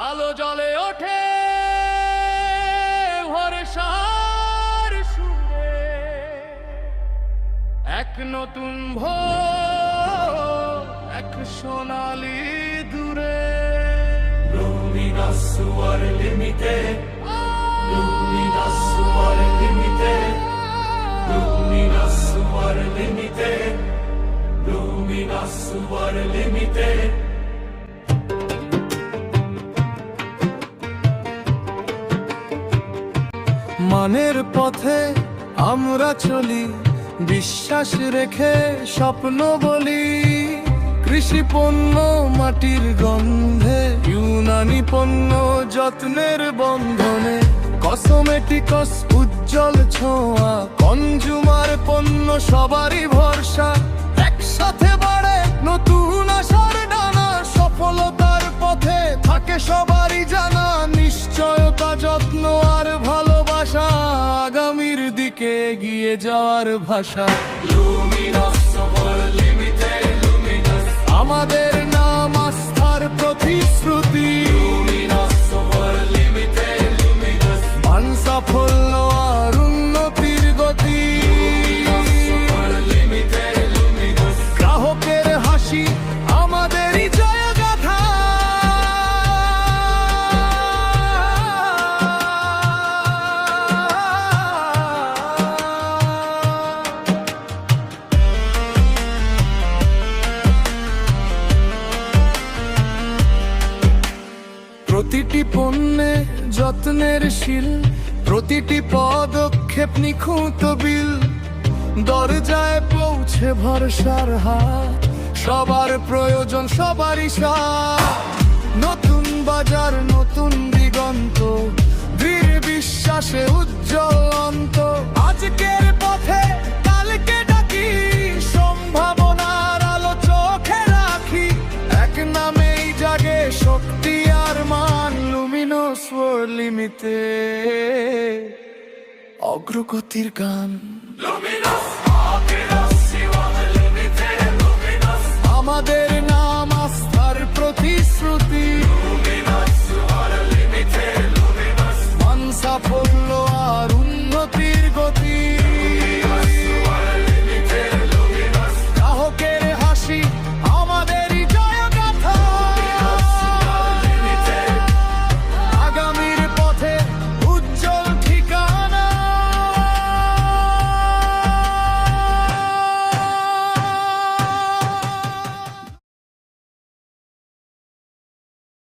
আলো জ্বলে ওঠে ভরসার সুরে, এক নতুন ভোর, এক সোনালি দূরে। Luminous World Limited, Luminous World Limited, Luminous World Limited, Luminous World Limited. মানের পথে আমরা চলি, বিশ্বাস রেখে স্বপ্ন বলি। কৃষি পণ্য মাটির গন্ধে, ইউনানি পণ্য যত্নের বন্ধনে। কসমেটিকস উজ্জ্বল ছোঁয়া, কনজুমার পণ্য সবারই ভরসা। একসাথে বাড়ে নতুন আশার ডানা, সফলতার পথে থাকে সবারই জানা। নিশ্চয়তা, যত্ন আর ভালোবাসা, আগামীর দিকে এগিয়ে যাওয়ার ভাষা। Luminous World Limited, Luminous, আমাদের নাম আস্থার প্রতিশ্রুতি। Luminous World Limited, Luminous, মান সাফল্য আর উন্নতির গতি। World Limited, Luminous, গ্রাহকের হাসি আমাদেরই জয়গাথা। প্রতিটি পণ্যে যত্নের শিল, প্রতিটি পদক্ষেপ নিখুঁত বিল। দরজায় পৌঁছে ভরসার হাত, সবার প্রয়োজন সবারই সাথ। নতুন বাজার, নতুন দিগন্ত, দৃঢ় বিশ্বাসে উজ্জ্বল অন্ত। আজকের পথে কালকে ডাকি, সম্ভাবনার আলো চোখে রাখি। এক নামেই জাগে শক্তি আর মান, লুমিনাস ওয়ার্ল্ড লিমিটেড, অগ্রগতির গান। Luminous, Luminous, Limited, Luminous, আমাদের